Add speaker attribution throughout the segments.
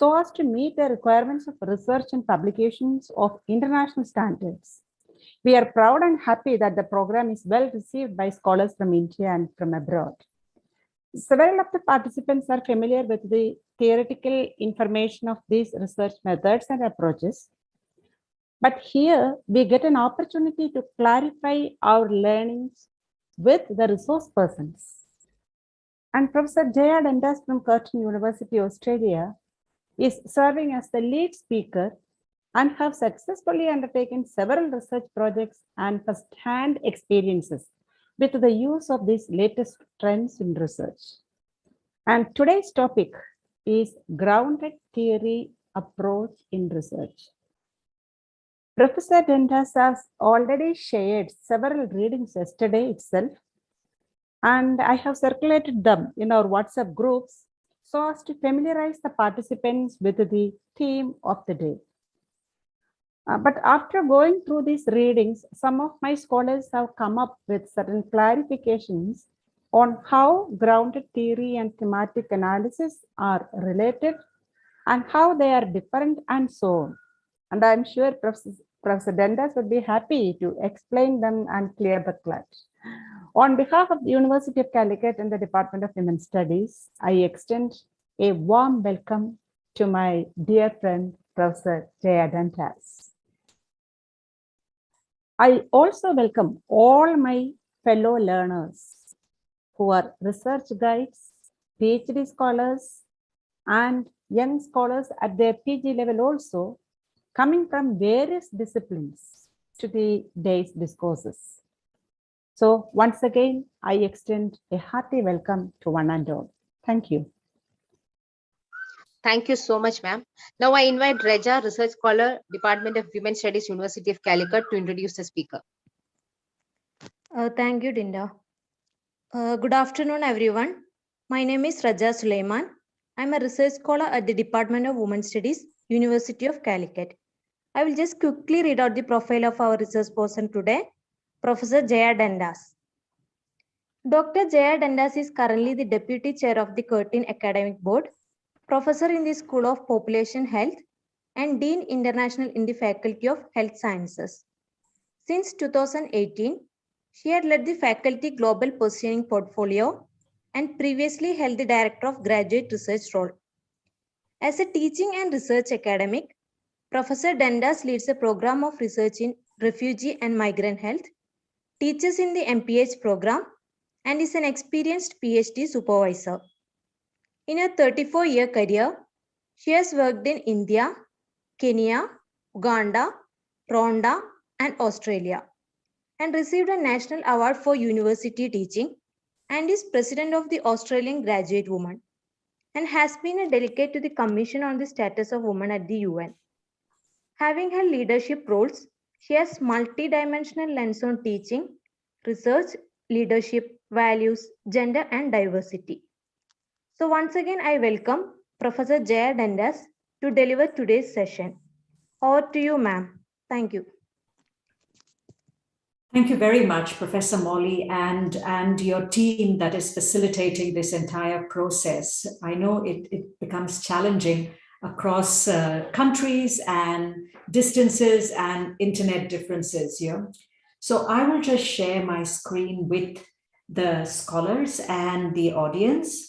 Speaker 1: so as to meet the requirements of research and publications of international standards. We are proud and happy that the program is well received by scholars from India and from abroad. Several of the participants are familiar with the theoretical information of these research methods and approaches. But here we get an opportunity to clarify our learnings with the resource persons. And Professor Jaya Dandas from Curtin University, Australia, is serving as the lead speaker and have successfully undertaken several research projects and first-hand experiences with the use of these latest trends in research. And today's topic is grounded theory approach in research. Professor Dandas has already shared several readings yesterday itself, and I have circulated them in our WhatsApp groups so as to familiarize the participants with the theme of the day. But after going through these readings, some of my scholars have come up with certain clarifications on how grounded theory and thematic analysis are related and how they are different and so on. And I'm sure Professor Dandas would be happy to explain them and clear the clutch. On behalf of the University of Calicut and the Department of Women's Studies, I extend a warm welcome to my dear friend, Professor Jaya Dandas. I also welcome all my fellow learners who are research guides, PhD scholars, and young scholars at their PG level also, coming from various disciplines to the day's discourses. So once again, I extend a hearty welcome to one and all. Thank you.
Speaker 2: Thank you so much, ma'am. Now I invite Reja, research scholar, Department of Women's Studies, University of Calicut, to introduce the speaker.
Speaker 3: Thank you, Dinda. Good afternoon, everyone. My name is Raja Sulaiman. I'm a research scholar at the Department of Women's Studies, University of Calicut. I will just quickly read out the profile of our research person today, Professor Jaya Dandas. Dr. Jaya Dandas is currently the Deputy Chair of the Curtin Academic Board, Professor in the School of Population Health, and Dean International in the Faculty of Health Sciences. Since 2018, she had led the Faculty Global Positioning Portfolio and previously held the Director of Graduate Research role. As a teaching and research academic, Professor Dandas leads a program of research in refugee and migrant health, teaches in the MPH program, and is an experienced PhD supervisor. In her 34-year career, she has worked in India, Kenya, Uganda, Rwanda, and Australia, and received a National Award for University Teaching, and is President of the Australian Graduate Women, and has been a delegate to the Commission on the Status of Women at the UN. Having held leadership roles, she has multi-dimensional lens on teaching, research, leadership, values, gender, and diversity. So once again, I welcome Professor Jaya Dandas to deliver today's session. Over to you, ma'am. Thank you.
Speaker 4: Thank you very much, Professor Molly, and your team that is facilitating this entire process. I know it becomes challenging across countries and distances and internet differences here. So I will just share my screen with the scholars and the audience.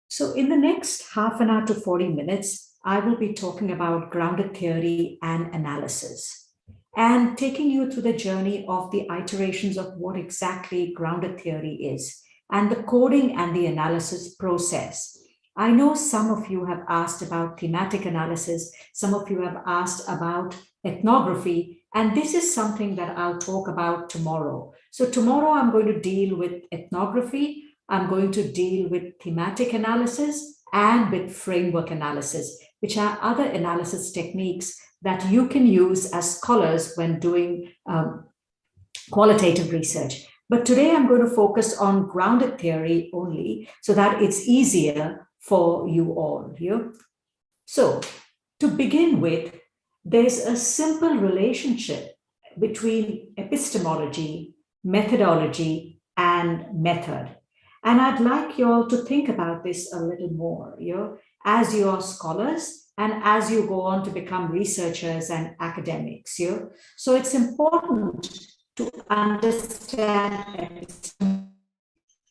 Speaker 4: So in the next half an hour to 40 minutes, I will be talking about grounded theory and analysis and taking you through the journey of the iterations of what exactly grounded theory is and the coding and the analysis process. I know some of you have asked about thematic analysis, some of you have asked about ethnography, and this is something that I'll talk about tomorrow. So tomorrow I'm going to deal with ethnography, I'm going to deal with thematic analysis and with framework analysis, which are other analysis techniques that you can use as scholars when doing qualitative research. But today I'm going to focus on grounded theory only so that it's easier for you all here. So to begin with, there's a simple relationship between epistemology, methodology, and method. And I'd like you all to think about this a little more, as you're scholars and as you go on to become researchers and academics. So it's important to understand epistemology,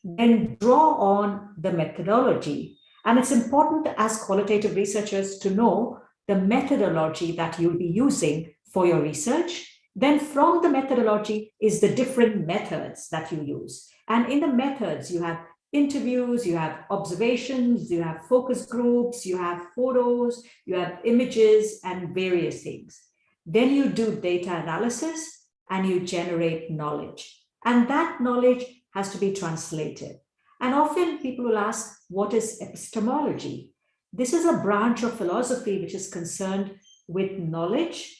Speaker 4: then draw on the methodology. And it's important as qualitative researchers to know the methodology that you'll be using for your research. Then from the methodology is the different methods that you use. And in the methods, you have interviews, you have observations, you have focus groups, you have photos, you have images, and various things. Then you do data analysis and you generate knowledge. And that knowledge has to be translated. And often people will ask, what is epistemology? This is a branch of philosophy which is concerned with knowledge,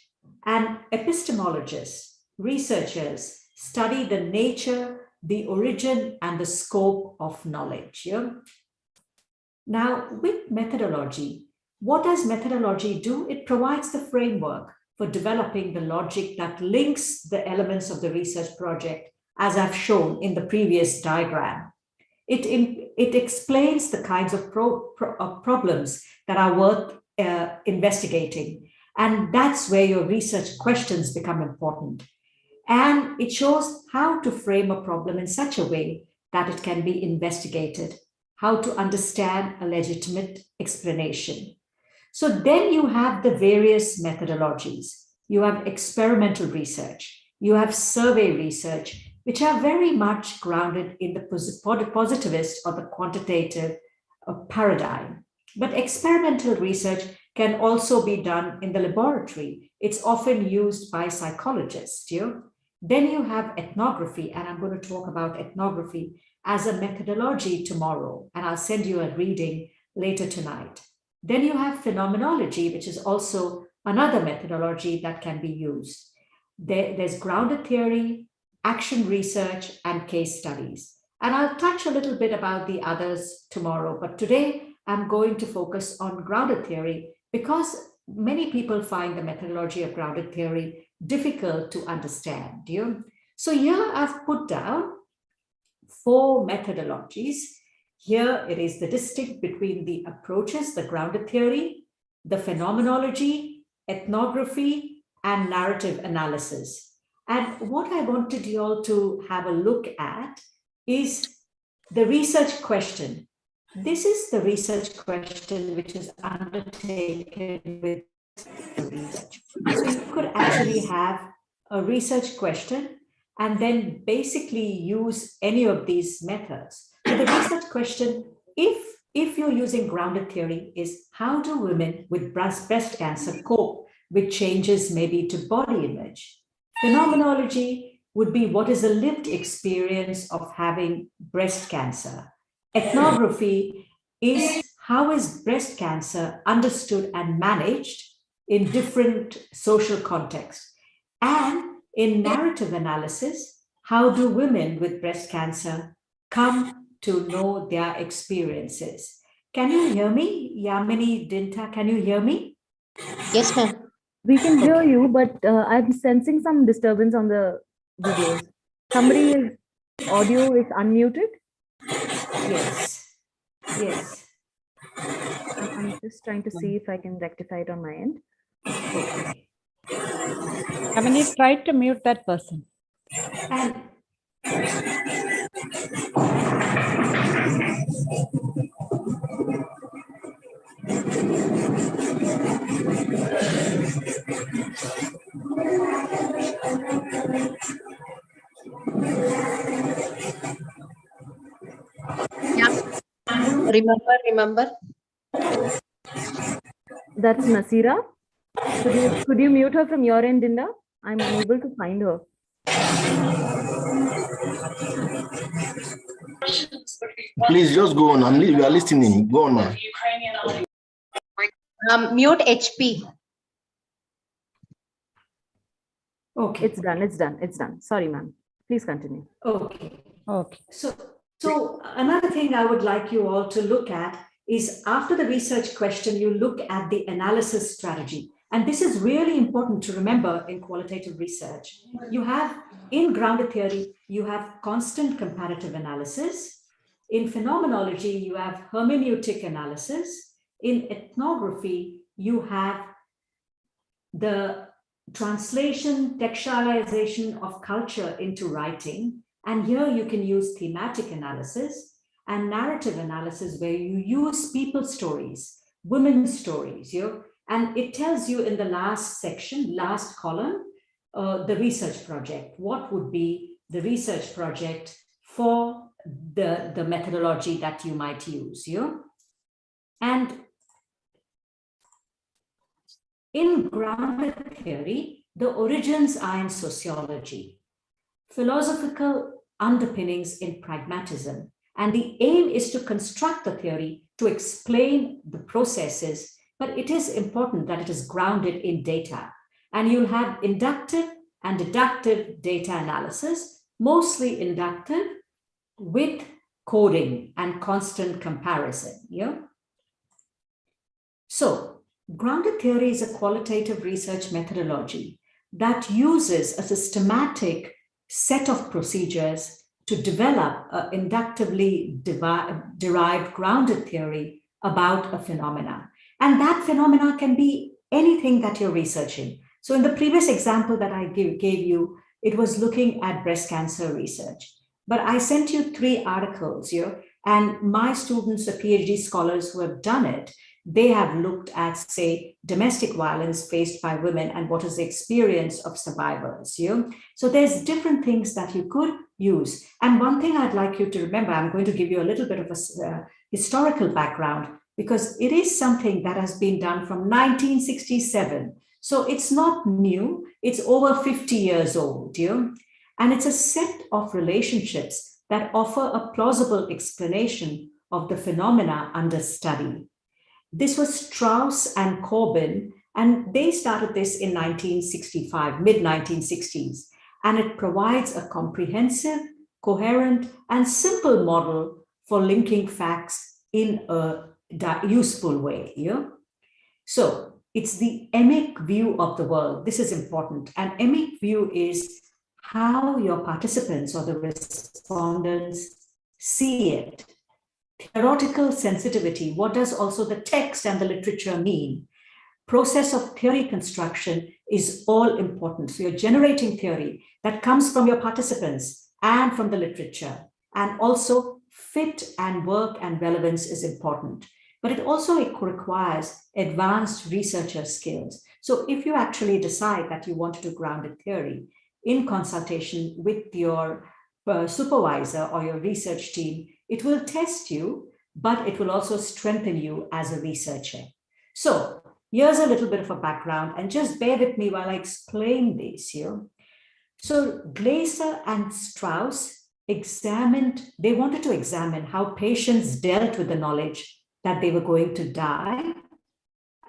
Speaker 4: and epistemologists, researchers, study the nature, the origin, and the scope of knowledge. Now, with methodology, what does methodology do? It provides the framework for developing the logic that links the elements of the research project, as I've shown in the previous diagram. It explains the kinds of problems that are worth investigating. And that's where your research questions become important. And it shows how to frame a problem in such a way that it can be investigated, how to understand a legitimate explanation. So then you have the various methodologies. You have experimental research, you have survey research, which are very much grounded in the positivist or the quantitative paradigm. But experimental research can also be done in the laboratory. It's often used by psychologists. Then you have ethnography, and I'm going to talk about ethnography as a methodology tomorrow, and I'll send you a reading later tonight. Then you have phenomenology, which is also another methodology that can be used. There's grounded theory, action research, and case studies. And I'll touch a little bit about the others tomorrow, but today I'm going to focus on grounded theory because many people find the methodology of grounded theory difficult to understand. So here I've put down 4 methodologies. Here it is the distinct between the approaches, the grounded theory, the phenomenology, ethnography, and narrative analysis. And what I wanted you all to have a look at is the research question. This is the research question which is undertaken with research. So you could actually have a research question and then basically use any of these methods. So the research question, if you're using grounded theory, is how do women with breast cancer cope with changes maybe to body image? Phenomenology would be what is the lived experience of having breast cancer. Ethnography is how is breast cancer understood and managed in different social contexts. And in narrative analysis, how do women with breast cancer come to know their experiences? Can you hear me? Yamini, Dinta, can you hear me?
Speaker 2: Yes, ma'am.
Speaker 3: We can hear you, but I'm sensing some disturbance on the videos. Somebody's audio is unmuted.
Speaker 4: Yes. Yes.
Speaker 3: I'm just trying to see if I can rectify it on my end.
Speaker 4: Okay.
Speaker 1: Yamini, try to mute that person.
Speaker 4: And
Speaker 2: Yeah. Remember.
Speaker 3: That's Nasira. Could you mute her from your end, Dinda? I'm unable to find her.
Speaker 5: Please just go on. We are listening. Go on, ma'am.
Speaker 2: Mute HP.
Speaker 4: okay.
Speaker 3: It's done. Sorry, ma'am. Please continue.
Speaker 4: Okay.
Speaker 1: Okay.
Speaker 4: So another thing I would like you all to look at is after the research question, you look at the analysis strategy. And this is really important to remember in qualitative research. You have, in grounded theory, you have constant comparative analysis. In phenomenology, you have hermeneutic analysis. In ethnography, you have the translation, textualization of culture into writing. And here you can use thematic analysis and narrative analysis, where you use people's stories, women's stories, and it tells you in the last section, last column, the research project. What would be the research project for the methodology that you might use, And in grounded theory, the origins are in sociology, philosophical underpinnings in pragmatism, and the aim is to construct the theory to explain the processes, but it is important that it is grounded in data. And you'll have inductive and deductive data analysis, mostly inductive with coding and constant comparison. So, grounded theory is a qualitative research methodology that uses a systematic set of procedures to develop an inductively derived grounded theory about a phenomena. And that phenomena can be anything that you're researching. So in the previous example that I gave you, it was looking at breast cancer research. But I sent you 3 articles here, and my students, the PhD scholars who have done it, they have looked at, say, domestic violence faced by women and what is the experience of survivors. So there's different things that you could use. And one thing I'd like you to remember, I'm going to give you a little bit of a historical background, because it is something that has been done from 1967. So it's not new, it's over 50 years old. And it's a set of relationships that offer a plausible explanation of the phenomena under study. This was Strauss and Corbin, and they started this in 1965, mid-1960s, and it provides a comprehensive, coherent, and simple model for linking facts in a useful way. So it's the emic view of the world. This is important. An emic view is how your participants or the respondents see it. Theoretical sensitivity, what does also the text and the literature mean? Process of theory construction is all important. So you're generating theory that comes from your participants and from the literature. And also fit and work and relevance is important. But it also requires advanced researcher skills. So if you actually decide that you want to do grounded theory in consultation with your supervisor or your research team, it will test you, but it will also strengthen you as a researcher. So here's a little bit of a background, and just bear with me while I explain this here. So Glaser and Strauss they wanted to examine how patients dealt with the knowledge that they were going to die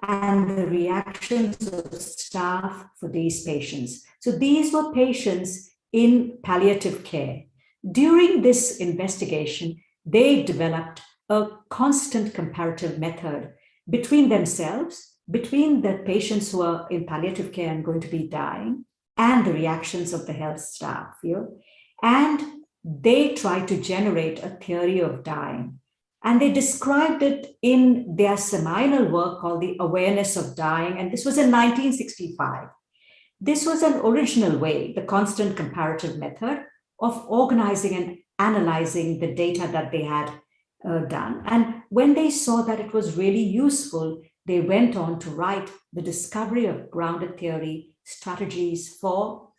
Speaker 4: and the reactions of staff for these patients. So these were patients in palliative care. During this investigation, they developed a constant comparative method between themselves, between the patients who are in palliative care and going to be dying, and the reactions of the health staff. And they tried to generate a theory of dying. And they described it in their seminal work called The Awareness of Dying. And this was in 1965. This was an original way, the constant comparative method, of organizing and analyzing the data that they had done. And when they saw that it was really useful, they went on to write The Discovery of Grounded Theory, Strategies for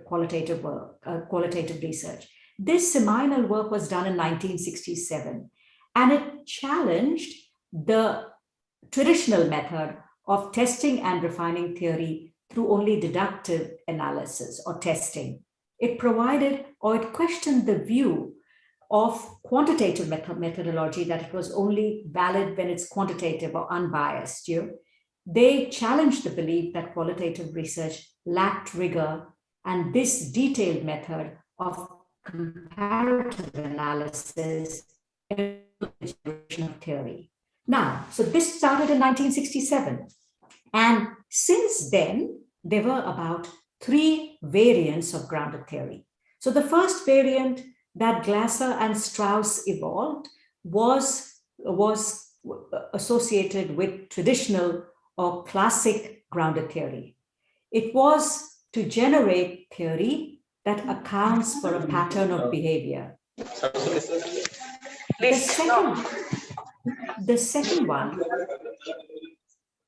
Speaker 4: Qualitative Work, Qualitative Research. This seminal work was done in 1967, and it challenged the traditional method of testing and refining theory through only deductive analysis or testing. It provided, or it questioned the view of quantitative methodology, that it was only valid when it's quantitative or unbiased. They challenged the belief that qualitative research lacked rigor, and this detailed method of comparative analysis in the generation of theory. Now, so this started in 1967. And since then, there were about 3 variants of grounded theory. So the first variant that Glasser and Strauss evolved was associated with traditional or classic grounded theory. It was to generate theory that accounts for a pattern of behavior. The second one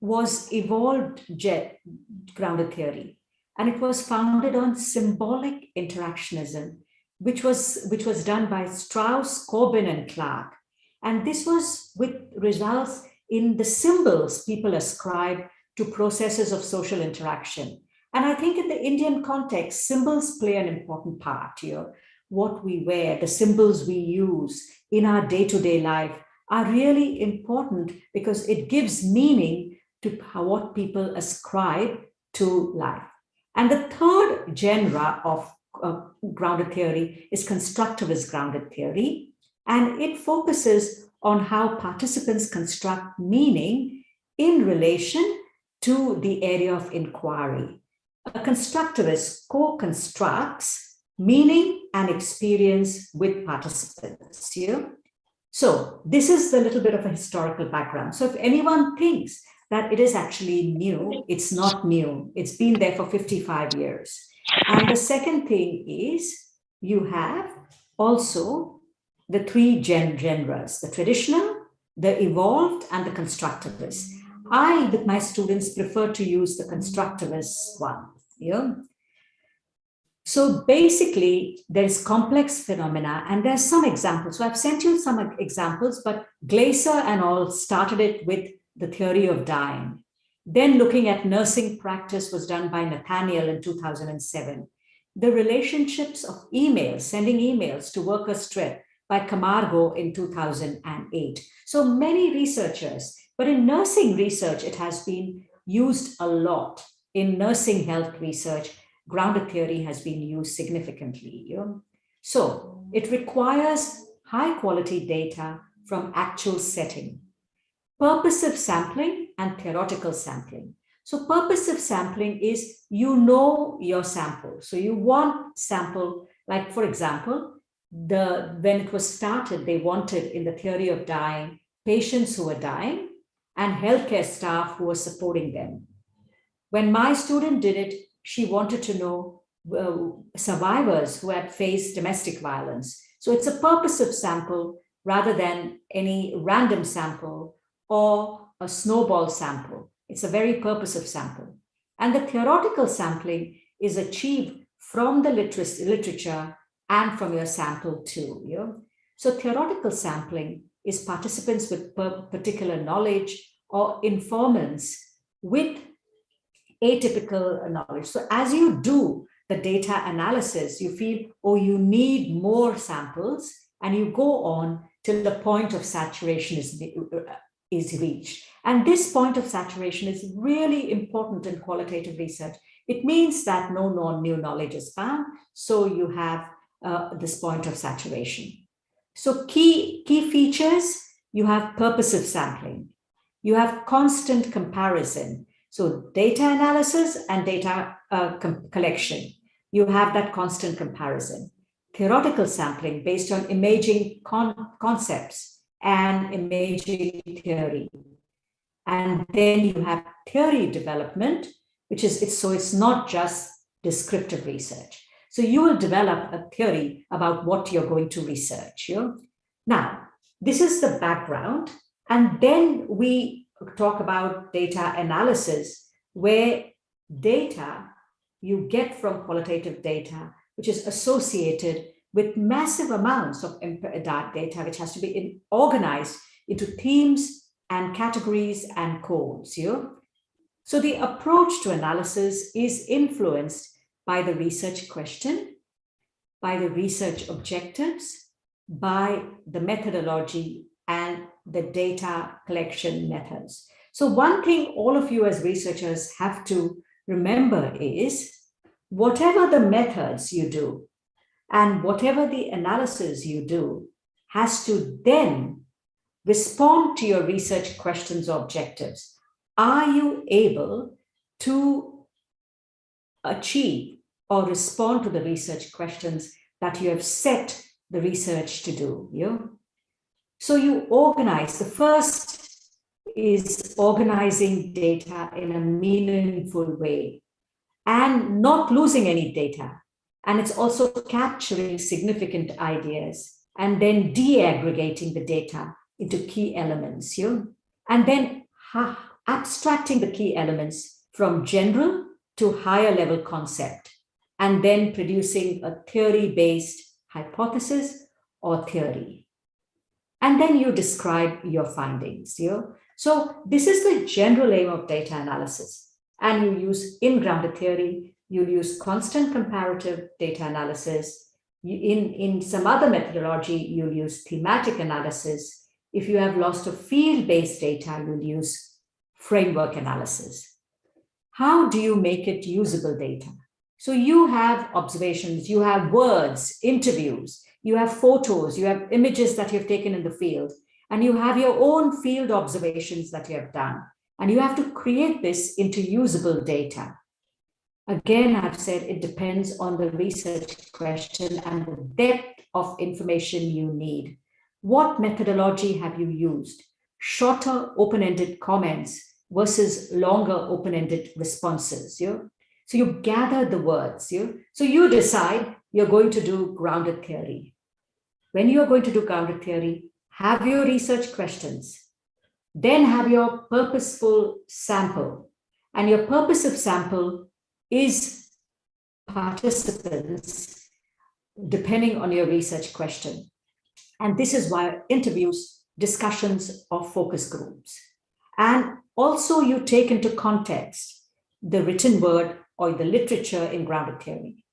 Speaker 4: was evolved grounded theory, and it was founded on symbolic interactionism, which was done by Strauss, Corbin, and Clark. And this was with results in the symbols people ascribe to processes of social interaction. And I think in the Indian context, symbols play an important part here. What we wear, the symbols we use in our day-to-day life are really important because it gives meaning to what people ascribe to life. And the third genre of grounded theory is constructivist grounded theory. And it focuses on how participants construct meaning in relation to the area of inquiry. A constructivist co-constructs meaning and experience with participants here. So this is the little bit of a historical background. So if anyone thinks that it is actually new, it's not new. It's been there for 55 years. And the second thing is you have also the 3 genres, the traditional, the evolved, and the constructivist. I, with my students, prefer to use the constructivist one. Yeah. So basically, there's complex phenomena, and there's some examples. So I've sent you some examples, but Glaser and all started it with the theory of dying. Then looking at nursing practice was done by Nathaniel in 2007. The relationships of emails, sending emails to workers' trip by Camargo in 2008. So many researchers, but in nursing research, it has been used a lot. In nursing health research, grounded theory has been used significantly. So it requires high quality data from actual setting. Purposive sampling and theoretical sampling. So purposive sampling is you know your sample. So you want sample, like for example, when it was started, they wanted in the theory of dying, patients who were dying and healthcare staff who were supporting them. When my student did it, she wanted to know survivors who had faced domestic violence. So it's a purposive sample rather than any random sample or a snowball sample. It's a very purposive sample. And the theoretical sampling is achieved from the literature and from your sample too. So theoretical sampling is participants with particular knowledge or informants with atypical knowledge. So as you do the data analysis, you feel, oh, you need more samples, and you go on till the point of saturation is reached. And this point of saturation is really important in qualitative research. It means that no new knowledge is found, so you have this point of saturation. So key features, you have purposive sampling, you have constant comparison. So data analysis and data collection, you have that constant comparison. Theoretical sampling based on imaging concepts and imaging theory. And then you have theory development, which is, it's not just descriptive research. So you will develop a theory about what you're going to research. Now, this is the background. And then we talk about data analysis, where data you get from qualitative data, which is associated with massive amounts of data, which has to be organized into themes and categories and codes. So the approach to analysis is influenced by the research question, by the research objectives, by the methodology and the data collection methods. So one thing all of you as researchers have to remember is whatever the methods you do and whatever the analysis you do has to then respond to your research questions or objectives. Are you able to achieve or respond to the research questions that you have set the research to do? Yeah? So you organize. The first is organizing data in a meaningful way and not losing any data. And it's also capturing significant ideas and then de-aggregating the data into key elements, yeah? And then abstracting the key elements from general to higher level concept, and then producing a theory-based hypothesis or theory. And then you describe your findings, yeah? So this is the general aim of data analysis. And you use in grounded theory, you'll use constant comparative data analysis. In some other methodology, you'll use thematic analysis. If you have lots of field-based data, you'll use framework analysis. How do you make it usable data? So you have observations, you have words, interviews, you have photos, you have images that you've taken in the field, and you have your own field observations that you have done. And you have to create this into usable data. Again, I've said it depends on the research question and the depth of information you need. What methodology have you used? Shorter open-ended comments versus longer open-ended responses. Yeah? So you gather the words. Yeah? So you decide you're going to do grounded theory. When you're going to do grounded theory, have your research questions. Then have your purposeful sample. And your purposive sample is participants, depending on your research question. And this is why interviews, discussions, or focus groups. And also you take into context the written word or the literature in grounded theory.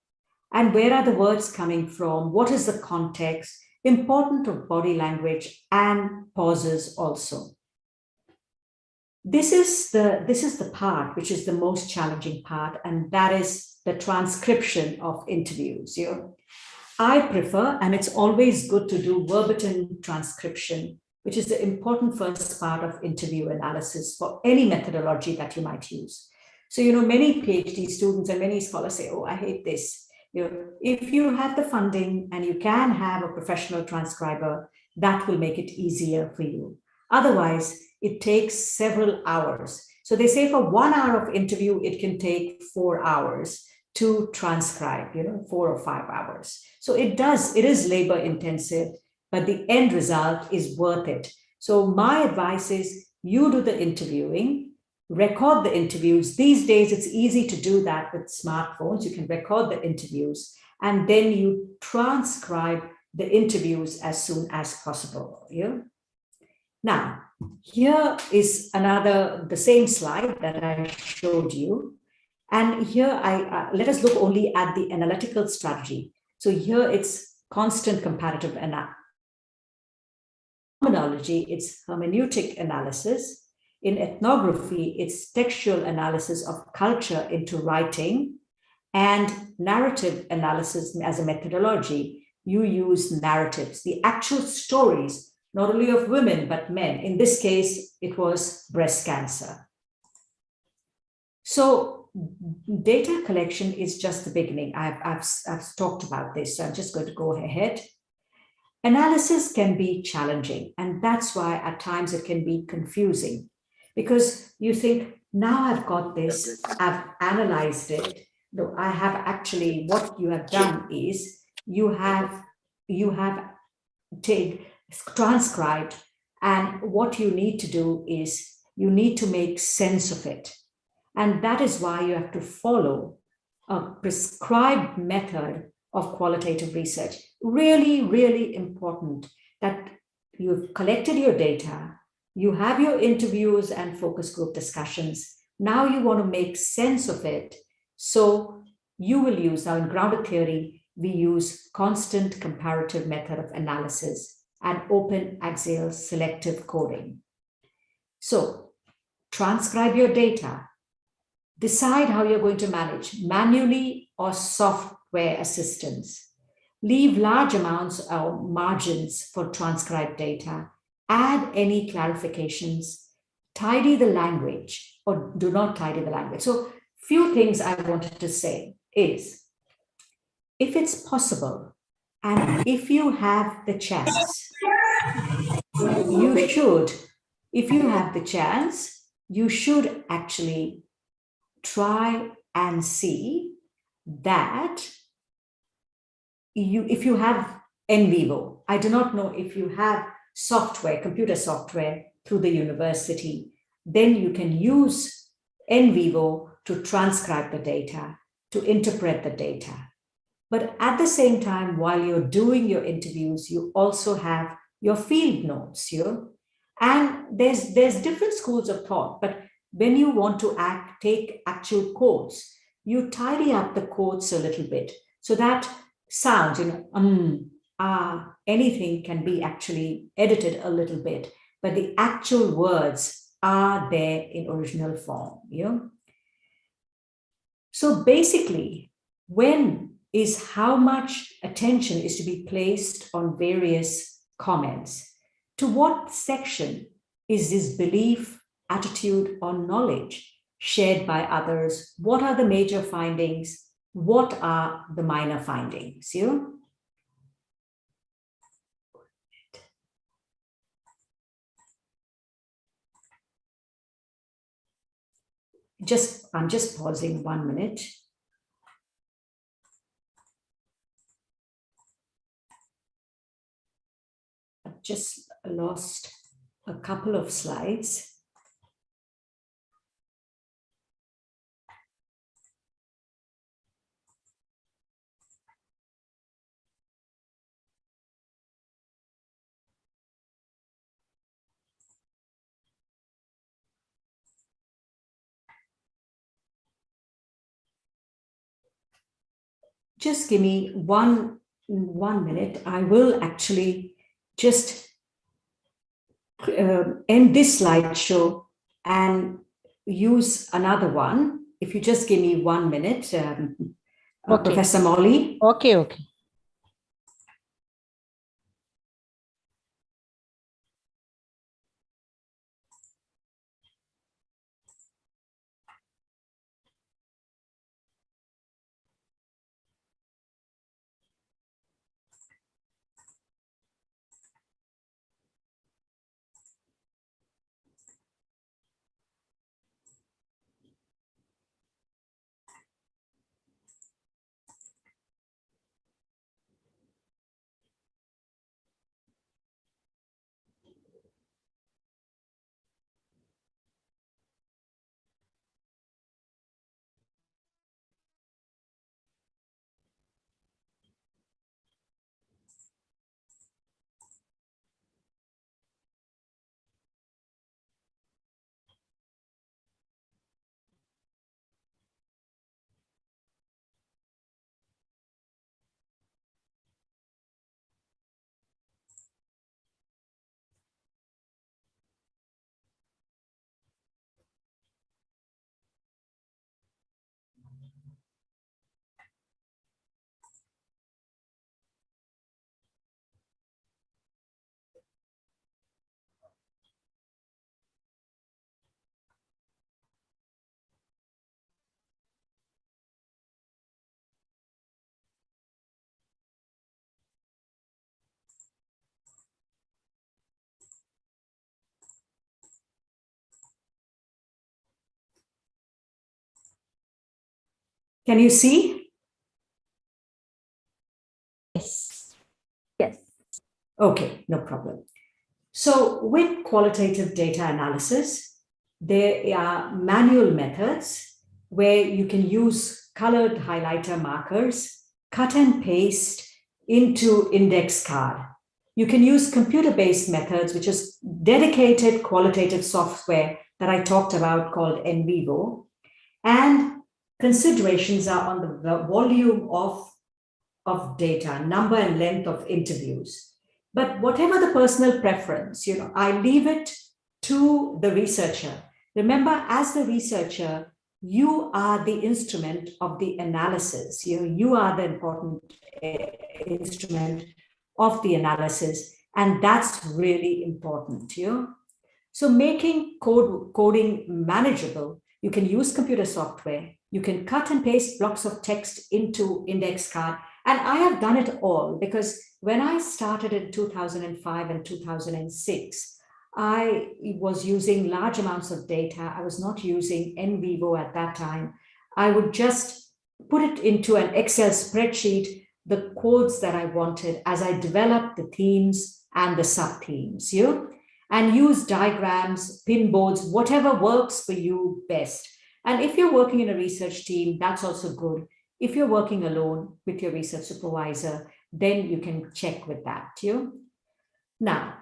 Speaker 4: And where are the words coming from? What is the context? Important of body language and pauses also. This is the part which is the most challenging part, and that is the transcription of interviews. You know? I prefer, and it's always good to do verbatim transcription, which is the important first part of interview analysis for any methodology that you might use. So, you know, many PhD students and many scholars say, oh, I hate this. You know, if you have the funding and you can have a professional transcriber, that will make it easier for you. Otherwise, it takes several hours. So they say for 1 hour of interview, it can take 4 hours to transcribe, you know, 4 or 5 hours. So it is labor intensive, but the end result is worth it. So my advice is you do the interviewing, record the interviews. These days, it's easy to do that with smartphones. You can record the interviews and then you transcribe the interviews as soon as possible. Yeah? Now, here is the same slide that I showed you. And here, let us look only at the analytical strategy. So here it's constant comparative terminology, it's hermeneutic analysis. In ethnography, it's textual analysis of culture into writing, and narrative analysis as a methodology. You use narratives, the actual stories, not only of women, but men. In this case, it was breast cancer. So data collection is just the beginning. I've talked about this, so I'm just going to go ahead. Analysis can be challenging, and that's why at times it can be confusing, because you think, now I've got this, I've analyzed it. No, I have actually, what you have done is you have transcribed, and what you need to do is you need to make sense of it. And that is why you have to follow a prescribed method of qualitative research. Really, really important that you've collected your data, you have your interviews and focus group discussions. Now you want to make sense of it. So you will use, now in grounded theory, we use constant comparative method of analysis and open axial selective coding. So transcribe your data. Decide how you're going to manage, manually or software assistance. Leave large amounts of margins for transcribed data add any clarifications, tidy the language, or do not tidy the language. So few things I wanted to say is, if it's possible, and if you have the chance, you should actually try and see that if you have NVivo, I do not know if you have software, computer software through the university, then you can use NVivo to transcribe the data, to interpret the data. But at the same time, while you're doing your interviews, you also have your field notes here. And there's different schools of thought, but when you want to take actual quotes, you tidy up the quotes a little bit so that sounds, anything can be actually edited a little bit, but the actual words are there in original form. So basically, when is how much attention is to be placed on various comments? To what section is this belief, attitude, or knowledge shared by others? What are the major findings? What are the minor findings? I'm just pausing 1 minute. I've just lost a couple of slides. Just give me one minute. I will actually just end this slideshow and use another one. If you just give me 1 minute,
Speaker 1: Okay.
Speaker 4: Professor Molly.
Speaker 1: Okay.
Speaker 4: Can you see?
Speaker 3: Yes.
Speaker 4: Okay, no problem. So with qualitative data analysis, there are manual methods where you can use colored highlighter markers, cut and paste into index card. You can use computer-based methods, which is dedicated qualitative software that I talked about called NVivo. And considerations are on the volume of data, number and length of interviews. But whatever the personal preference, I leave it to the researcher. Remember, as the researcher, you are the instrument of the analysis. You are the important instrument of the analysis. And that's really important, So making coding manageable, you can use computer software, you can cut and paste blocks of text into index card. And I have done it all because when I started in 2005 and 2006, I was using large amounts of data. I was not using NVivo at that time. I would just put it into an Excel spreadsheet, the codes that I wanted as I developed the themes and the sub-themes, and use diagrams, pin boards, whatever works for you best. And if you're working in a research team, that's also good. If you're working alone with your research supervisor, then you can check with that. Now,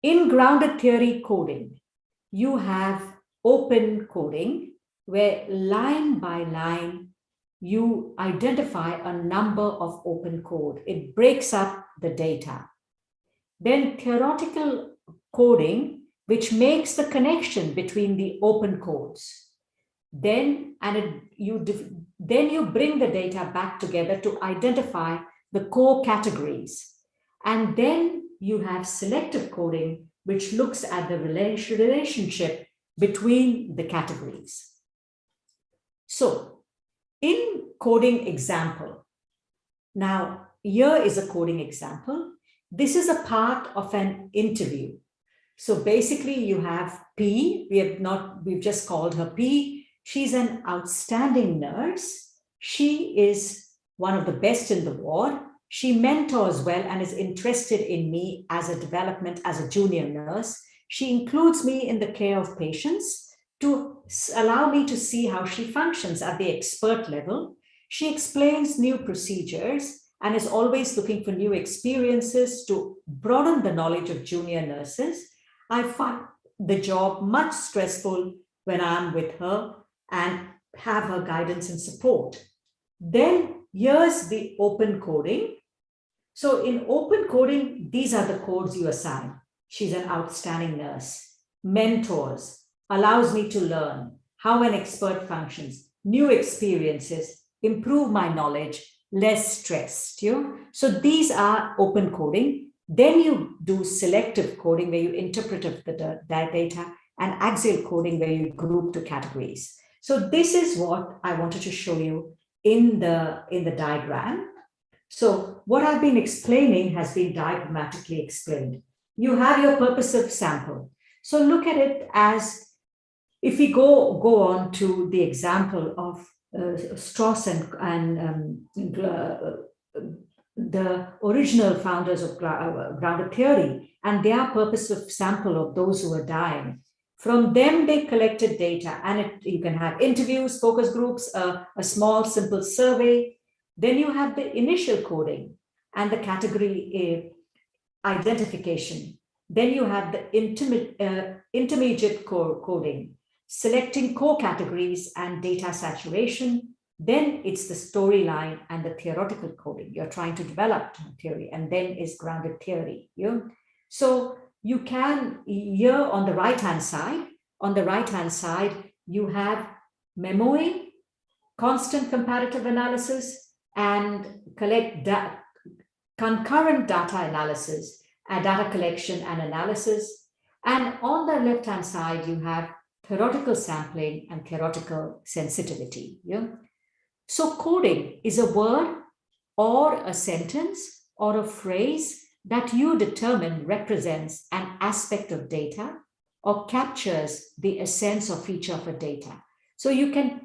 Speaker 4: in grounded theory coding, you have open coding, where line by line, you identify a number of open code. It breaks up the data. Then theoretical coding, which makes the connection between the open codes. Then you bring the data back together to identify the core categories. And then you have selective coding, which looks at the relationship between the categories. So in coding example, now here is a coding example. This is a part of an interview. So basically you have P, we've just called her P. She's an outstanding nurse. She is one of the best in the ward. She mentors well and is interested in me as a development as a junior nurse. She includes me in the care of patients to allow me to see how she functions at the expert level. She explains new procedures and is always looking for new experiences to broaden the knowledge of junior nurses. I find the job much stressful when I'm with her and have her guidance and support. Then here's the open coding. So in open coding, these are the codes you assign. She's an outstanding nurse. Mentors, allows me to learn how an expert functions, new experiences, improve my knowledge, less stressed. So these are open coding. Then you do selective coding where you interpret the data, and axial coding where you group to categories. So this is what I wanted to show you in the diagram. So what I've been explaining has been diagrammatically explained. You have your purposive sample. So look at it as, if we go on to the example of Strauss and the original founders of grounded theory and their purposive sample of those who are dying. From them, they collected data, and you can have interviews, focus groups, a small, simple survey. Then you have the initial coding and the category identification. Then you have the intermediate coding, selecting core categories and data saturation. Then it's the storyline and the theoretical coding. You're trying to develop theory, and then is grounded theory. So you can, here on the right-hand side, you have memoing, constant comparative analysis, and concurrent data analysis, data collection and analysis. And on the left-hand side, you have theoretical sampling and theoretical sensitivity. So coding is a word or a sentence or a phrase that you determine represents an aspect of data or captures the essence or feature of a data. So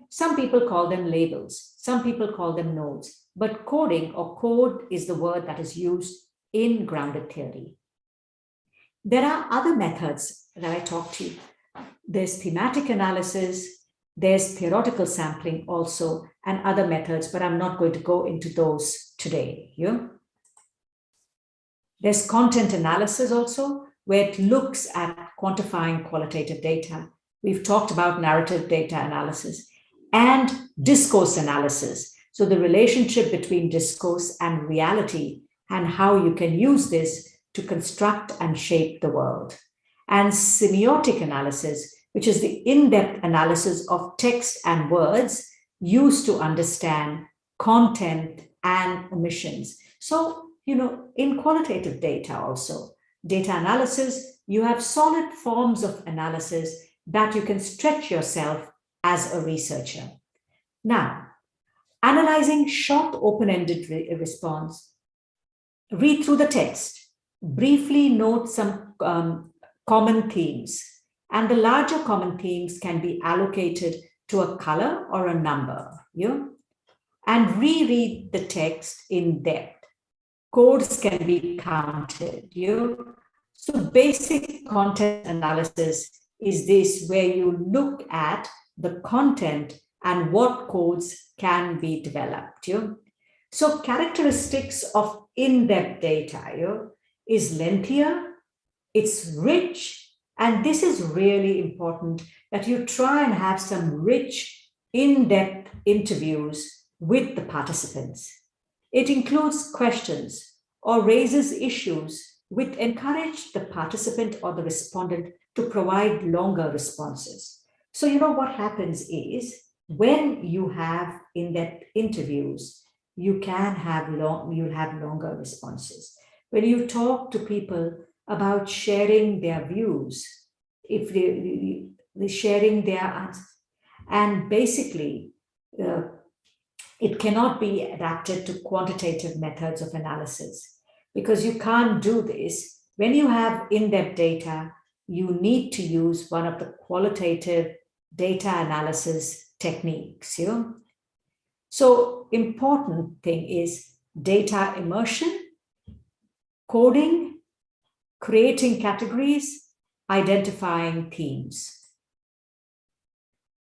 Speaker 4: some people call them labels, some people call them nodes, but coding or code is the word that is used in grounded theory. There are other methods that I talked to you. There's thematic analysis, there's theoretical sampling also, and other methods, but I'm not going to go into those today. There's content analysis also, where it looks at quantifying qualitative data. We've talked about narrative data analysis and discourse analysis. So the relationship between discourse and reality and how you can use this to construct and shape the world. And semiotic analysis, which is the in-depth analysis of text and words used to understand content and omissions. So, in qualitative data also, data analysis, you have solid forms of analysis that you can stretch yourself as a researcher. Now, analyzing short open-ended response, read through the text, briefly note some common themes, and the larger common themes can be allocated to a color or a number, and reread the text in depth. Codes can be counted. So basic content analysis is this, where you look at the content and what codes can be developed. So characteristics of in-depth data is lengthier, it's rich, and this is really important, that you try and have some rich, in-depth interviews with the participants. It includes questions or raises issues which encourage the participant or the respondent to provide longer responses. So what happens is, when you have in-depth interviews, you'll have longer responses. When you talk to people about sharing their views, if they're sharing their answers, and basically it cannot be adapted to quantitative methods of analysis, because you can't do this. When you have in-depth data, you need to use one of the qualitative data analysis techniques. So important thing is data immersion, coding, creating categories, identifying themes.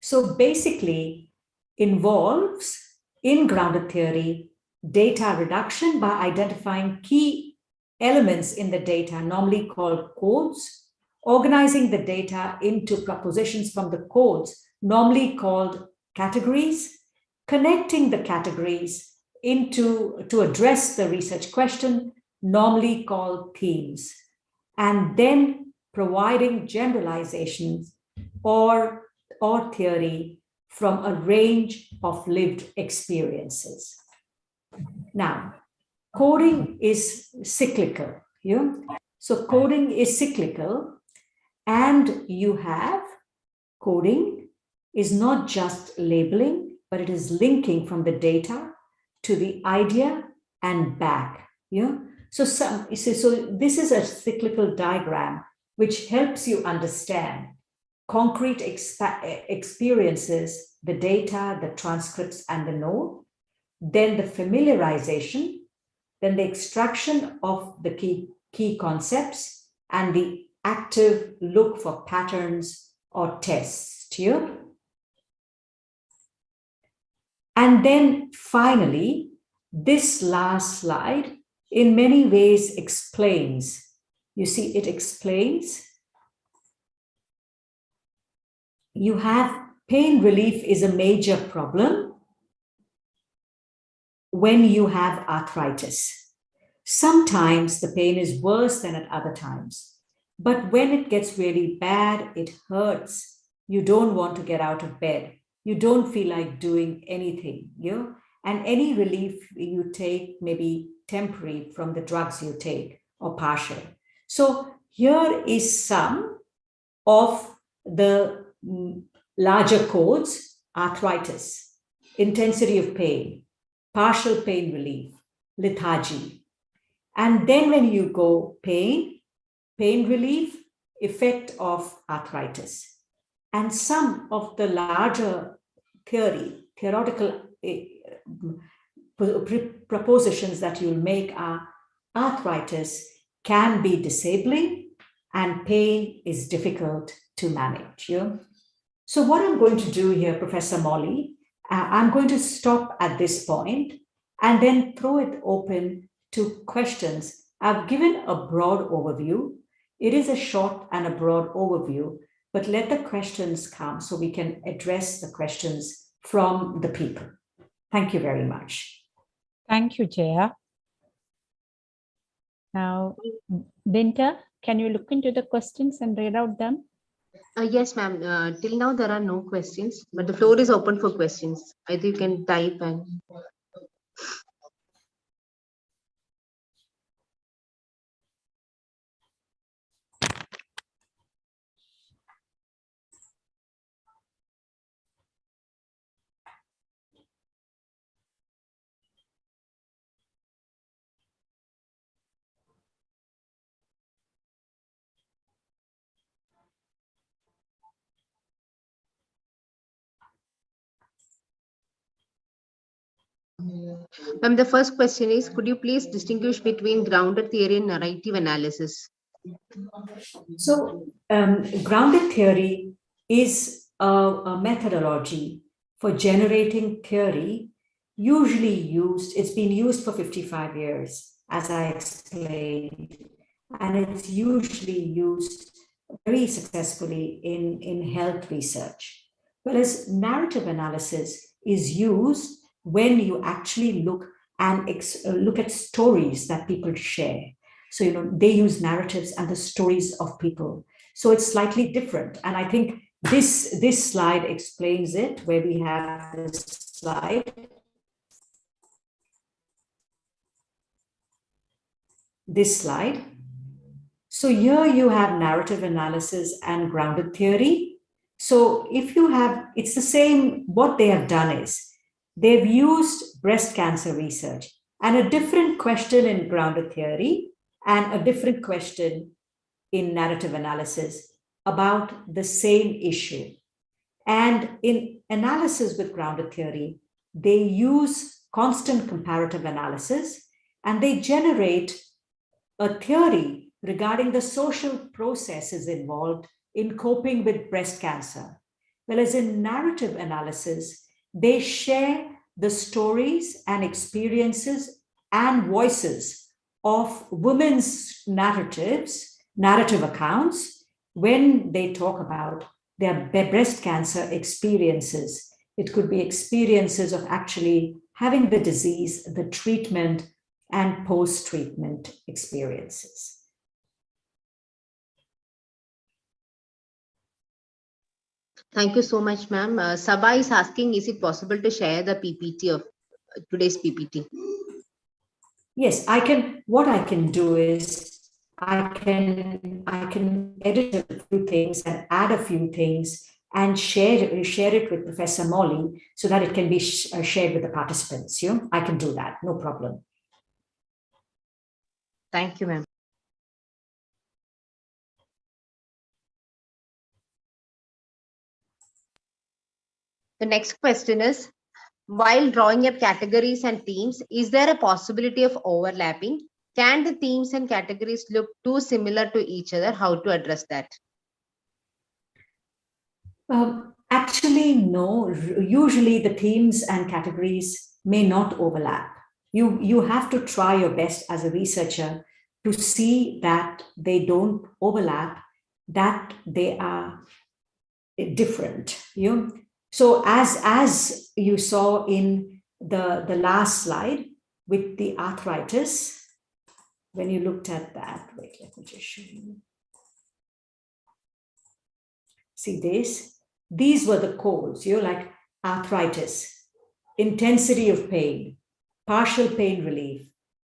Speaker 4: So basically involves, in grounded theory, data reduction by identifying key elements in the data, normally called codes, organizing the data into propositions from the codes, normally called categories, connecting the categories to address the research question, normally called themes, and then providing generalizations or theory from a range of lived experiences. Now, coding is cyclical. So coding is cyclical, and you have coding is not just labeling, but it is linking from the data to the idea and back. So this is a cyclical diagram which helps you understand concrete experiences, the data, the transcripts, and the node, then the familiarization, then the extraction of the key concepts, and the active look for patterns or tests here. And then finally, this last slide in many ways explains. You see, it explains. You have pain relief is a major problem when you have arthritis. Sometimes the pain is worse than at other times, but when it gets really bad, it hurts. You don't want to get out of bed. You don't feel like doing anything, and any relief you take may be temporary from the drugs you take or partial. So here is some of the larger codes: arthritis, intensity of pain, partial pain relief, lethargy. And then when you go pain relief, effect of arthritis. And some of the larger theoretical propositions that you'll make are arthritis can be disabling and pain is difficult to manage. So what I'm going to do here, Professor Molly, I'm going to stop at this point and then throw it open to questions. I've given a broad overview. It is a short and a broad overview, but let the questions come so we can address the questions from the people. Thank you very much.
Speaker 1: Thank you, Jaya. Now, Binta, can you look into the questions and read out them?
Speaker 2: Yes, ma'am. Till now, there are no questions, but the floor is open for questions. Either you can type and. Ma'am, the first question is, could you please distinguish between grounded theory and narrative analysis?
Speaker 4: So, grounded theory is a methodology for generating theory, usually used, it's been used for 55 years, as I explained, and it's usually used very successfully in health research. Whereas narrative analysis is used when you actually look and look at stories that people share. So, they use narratives and the stories of people. So it's slightly different. And I think this slide explains it, where we have this slide. This slide. So here you have narrative analysis and grounded theory. So if you have, it's the same, what they have done is they've used breast cancer research and a different question in grounded theory and a different question in narrative analysis about the same issue. And in analysis with grounded theory, they use constant comparative analysis and they generate a theory regarding the social processes involved in coping with breast cancer. Whereas in narrative analysis, they share the stories and experiences and voices of women's narrative accounts when they talk about their breast cancer experiences. It could be experiences of actually having the disease, the treatment, and post-treatment experiences.
Speaker 2: Thank you so much, ma'am. Sabha is asking, is it possible to share the PPT of today's PPT?
Speaker 4: Yes, I can. What I can do is I can edit a few things and add a few things and share it with Professor Molly so that it can be shared with the participants. I can do that, no problem.
Speaker 2: Thank you, ma'am. The next question is, while drawing up categories and themes, is there a possibility of overlapping? Can the themes and categories look too similar to each other? How to address that?
Speaker 4: Actually, no. Usually the themes and categories may not overlap. You have to try your best as a researcher to see that they don't overlap, that they are different. So as you saw in the last slide with the arthritis, when you looked at that, wait, let me just show you. See this? These were the codes, like arthritis, intensity of pain, partial pain relief,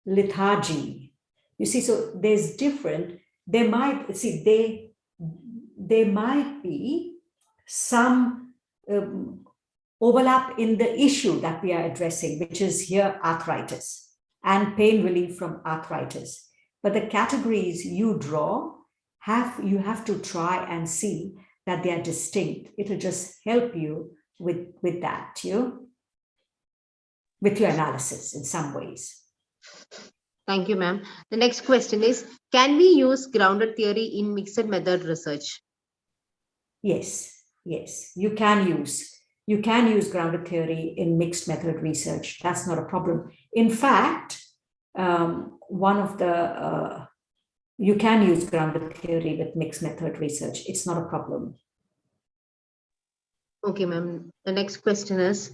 Speaker 4: lethargy. You see, so there's different, there might be some overlap in the issue that we are addressing, which is here arthritis and pain relief from arthritis. But the categories you draw, you have to try and see that they are distinct. It'll just help you with that, with your analysis in some ways.
Speaker 2: Thank you, ma'am. The next question is, can we use grounded theory in mixed method research?
Speaker 4: Yes, you can use grounded theory in mixed method research. That's not a problem. In fact, you can use grounded theory with mixed method research. It's not a problem.
Speaker 2: Okay, ma'am. The next question is,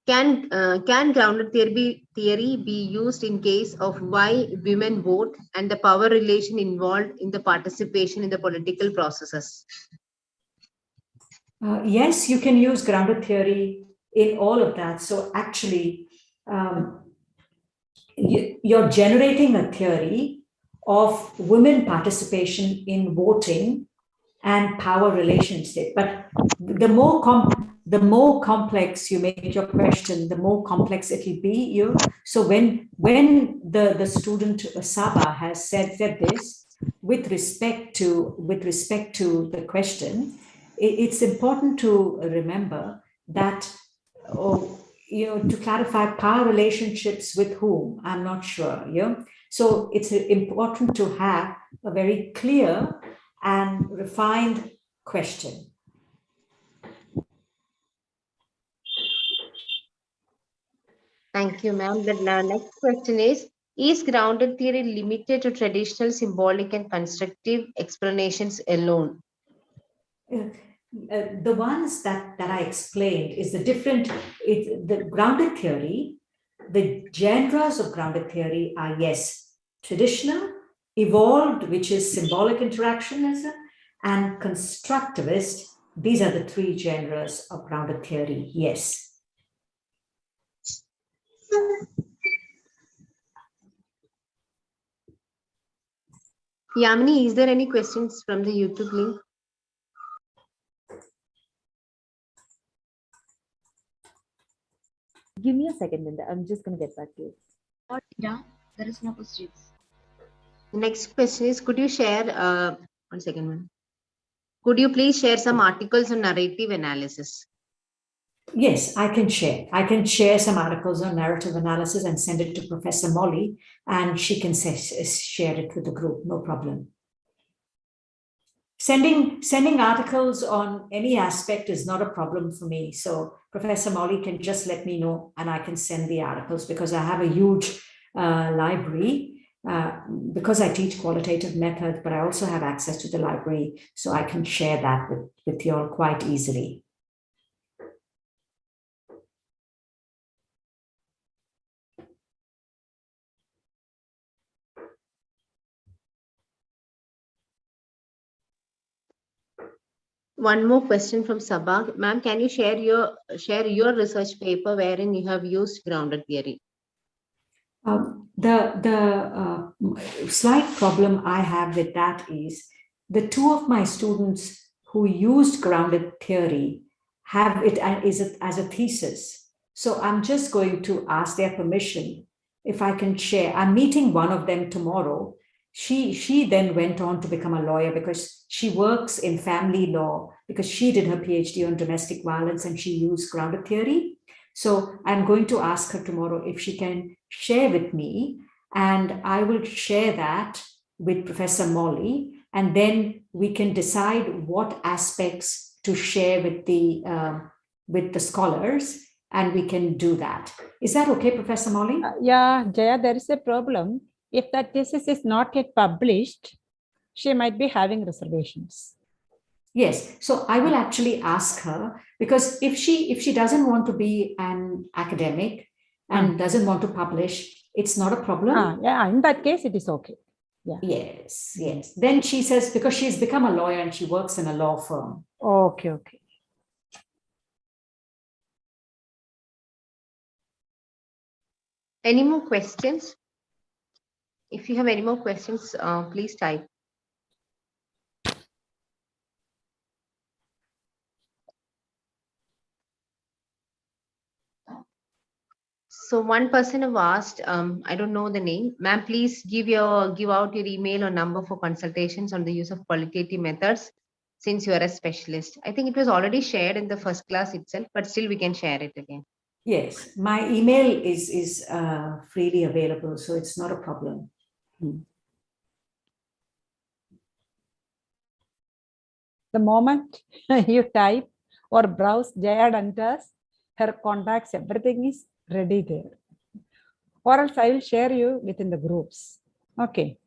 Speaker 2: can grounded theory be used in case of why women vote and the power relation involved in the participation in the political processes?
Speaker 4: Yes, you can use grounded theory in all of that. So actually, you're generating a theory of women participation in voting and power relationship. But the more complex you make your question, the more complex it will be. So when the student Saba has said this with respect to the question, it's important to remember that to clarify power relationships with whom, I'm not sure. So it's important to have a very clear and refined question.
Speaker 2: Thank you, ma'am. The next question is grounded theory limited to traditional symbolic and constructive explanations alone?
Speaker 4: The ones that I explained is the grounded theory, the genres of grounded theory are, yes, traditional, evolved, which is symbolic interactionism, and constructivist. These are the three genres of grounded theory, yes.
Speaker 2: Yamini, is there any questions from the YouTube link?
Speaker 6: Give me a second, Linda. I'm just going to get back to you.
Speaker 7: Yeah, there is no questions.
Speaker 2: The next question is, could you share, one second, ma'am. Could you please share some articles on narrative analysis?
Speaker 4: Yes, I can share. I can share some articles on narrative analysis and send it to Professor Molly, and she can share it with the group, no problem. Sending articles on any aspect is not a problem for me. So Professor Molly can just let me know and I can send the articles, because I have a huge library because I teach qualitative method, but I also have access to the library. So I can share that with you all quite easily.
Speaker 2: One more question from Sabah. Ma'am, can you share your research paper wherein you have used grounded theory?
Speaker 4: The slight problem I have with that is the two of my students who used grounded theory have it as a thesis. So I'm just going to ask their permission if I can share. I'm meeting one of them tomorrow. She then went on to become a lawyer because she works in family law, because she did her PhD on domestic violence and she used grounded theory. So I'm going to ask her tomorrow if she can share with me, and I will share that with Professor Molly, and then we can decide what aspects to share with the scholars, and we can do that. Is that okay, Professor Molly?
Speaker 1: Yeah, Jaya, there is a problem. If that thesis is not yet published, she might be having reservations.
Speaker 4: Yes, so I will actually ask her, because if she doesn't want to be an academic and doesn't want to publish, it's not a problem.
Speaker 1: Yeah, in that case, it is okay. Yeah.
Speaker 4: Yes. Then she says, because she's become a lawyer and she works in a law firm.
Speaker 1: Okay.
Speaker 2: Any more questions? If you have any more questions, please type. So one person have asked, I don't know the name, ma'am, please give out your email or number for consultations on the use of qualitative methods, since you are a specialist. I think it was already shared in the first class itself, but still we can share it again.
Speaker 4: Yes, my email is freely available, so it's not a problem.
Speaker 1: The moment you type or browse Jaya Dantas, her contacts, everything is ready there. Or else I will share you within the groups. Okay.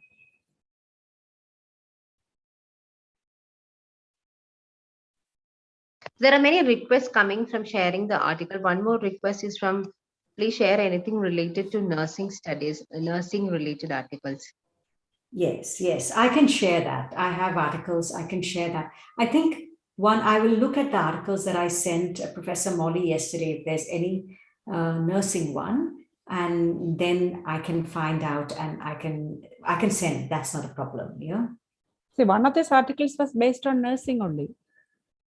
Speaker 2: There are many requests coming from sharing the article. One more request is from, please share anything related to nursing studies, nursing related articles.
Speaker 4: Yes, I can share that. I have articles, I can share that. I think I will look at the articles that I sent Professor Molly yesterday, if there's any nursing one, and then I can find out and I can send. That's not a problem. Yeah.
Speaker 1: See, one of these articles was based on nursing only.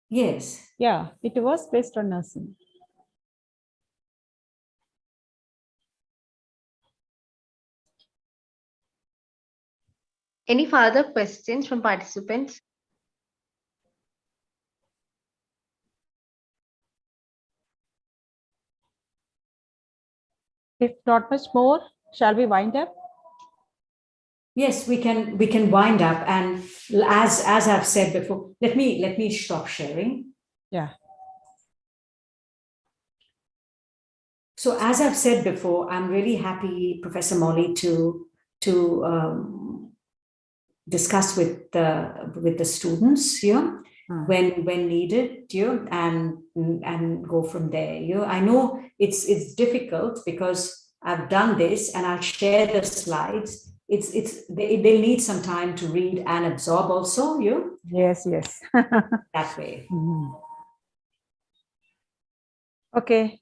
Speaker 4: Yes.
Speaker 1: Yeah, it was based on nursing.
Speaker 2: Any further questions from participants?
Speaker 1: If not much more, shall we wind up?
Speaker 4: Yes, we can wind up, and as I've said before, let me stop sharing.
Speaker 1: Yeah.
Speaker 4: So as I've said before, I'm really happy, Professor Molly, to discuss with the students here when needed, and go from there. I know it's difficult because I've done this and I'll share the slides. They'll need some time to read and absorb also.
Speaker 1: Yes, yes.
Speaker 4: That way.
Speaker 1: Okay.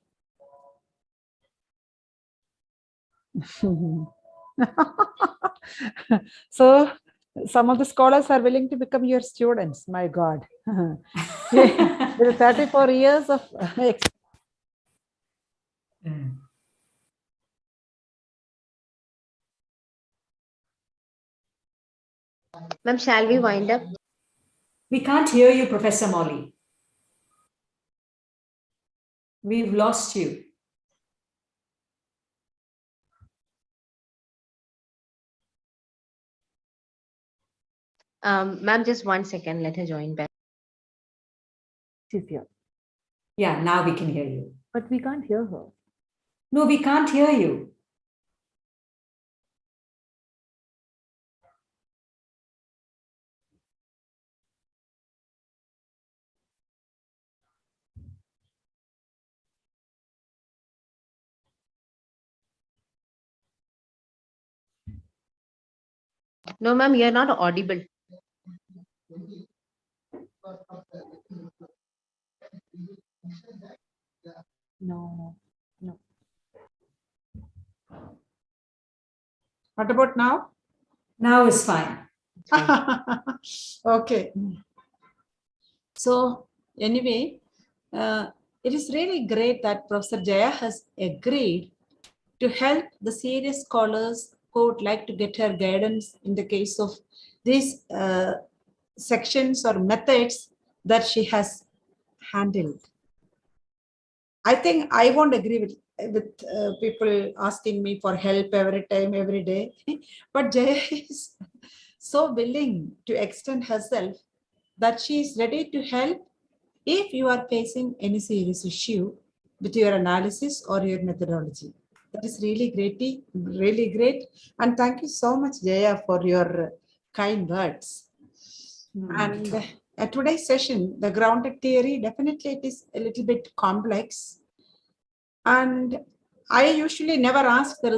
Speaker 1: So some of the scholars are willing to become your students. My God. With 34 years of
Speaker 2: Ma'am, shall we wind up?
Speaker 4: We can't hear you, Professor Molly. We've lost you.
Speaker 2: Ma'am, just 1 second. Let her join back.
Speaker 6: She's here.
Speaker 4: Yeah, now we can hear you.
Speaker 6: But we can't hear her.
Speaker 4: No, we can't hear you.
Speaker 2: No, ma'am, you're not audible.
Speaker 6: No.
Speaker 1: what about now?
Speaker 4: Now is fine.
Speaker 1: Okay. So anyway, it is really great that Professor Jaya has agreed to help the serious scholars who would like to get her guidance in the case of these sections or methods that she has handled. I think I won't agree with people asking me for help every time, every day. But Jaya is so willing to extend herself that she is ready to help if you are facing any serious issue with your analysis or your methodology. That is really great. And thank you so much, Jaya, for your kind words. And at today's session, the grounded theory, definitely it is a little bit complex. And I usually never ask the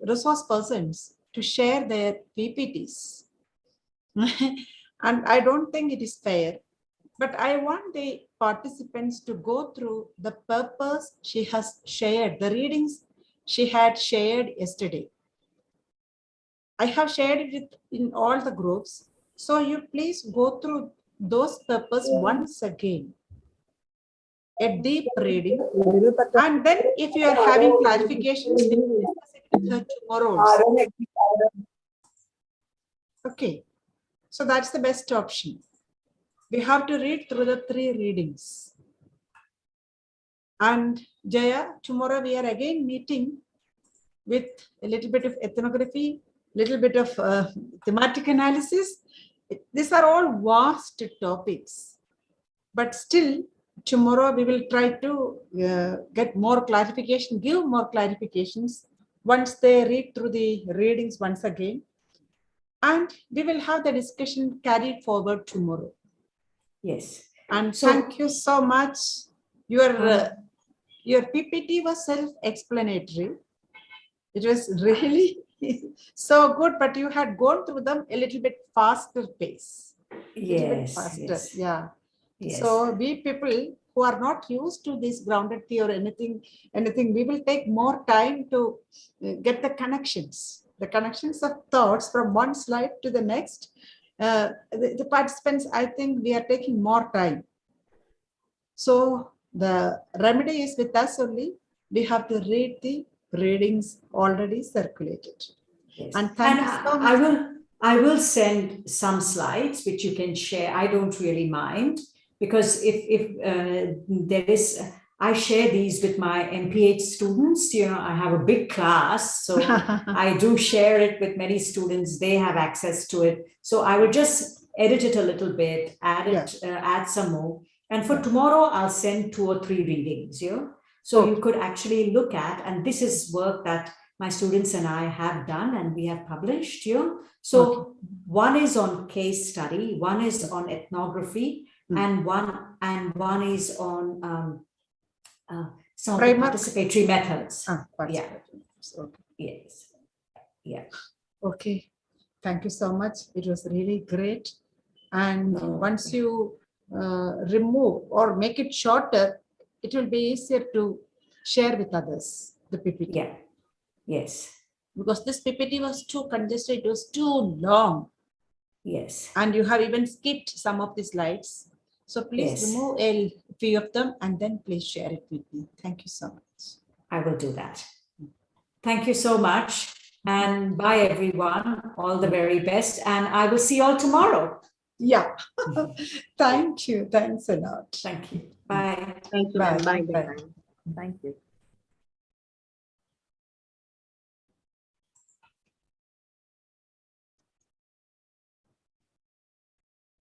Speaker 1: resource persons to share their PPTs. And I don't think it is fair. But I want the participants to go through the purpose she has shared, the readings she had shared yesterday. I have shared it in all the groups. So you please go through those purpose once again. A deep reading. And then if you are having clarifications, we will discuss it with her tomorrow also. Okay. So that's the best option. We have to read through the 3 readings. And Jaya, tomorrow we are again meeting with a little bit of ethnography, little bit of thematic analysis. These are all vast topics, but still tomorrow we will try to get more clarification, give more clarifications once they read through the readings once again. And we will have the discussion carried forward tomorrow.
Speaker 4: Yes.
Speaker 1: And so, thank you so much. Your PPT was self-explanatory. It was really so good, but you had gone through them a little bit faster pace.
Speaker 4: Yes.
Speaker 1: Faster.
Speaker 4: Yes.
Speaker 1: Yeah.
Speaker 4: Yes.
Speaker 1: So we people who are not used to this grounded theory or anything, we will take more time to get the connections of thoughts from one slide to the next. The participants, I think we are taking more time. So the remedy is with us only. We have to read the readings already circulated.
Speaker 4: Yes.
Speaker 1: And thank you so much.
Speaker 4: I will send some slides which you can share. I don't really mind, because if there is, I share these with my MPH students. I have a big class, so I do share it with many students. They have access to it. So I will just edit it a little bit, add some more. And for tomorrow, I'll send 2 or 3 readings, So you could actually look at, and this is work that my students and I have done and we have published, So one is on case study, one is on ethnography, and one is on some of the participatory methods. Yes. Yeah.
Speaker 1: Okay. Thank you so much. It was really great. And once you remove or make it shorter, it will be easier to share with others, the PPT.
Speaker 4: Yeah. Yes.
Speaker 1: Because this PPT was too congested, it was too long.
Speaker 4: Yes.
Speaker 1: And you have even skipped some of the slides. So please remove a few of them and then please share it with me. Thank you so much.
Speaker 4: I will do that. Thank you so much. And bye, everyone. All the very best. And I will see you all tomorrow.
Speaker 1: Yeah. Thank you. Thanks a lot.
Speaker 4: Thank you. Bye.
Speaker 2: Thank you.
Speaker 1: Bye.
Speaker 2: Bye.
Speaker 1: Bye.
Speaker 6: Thank you.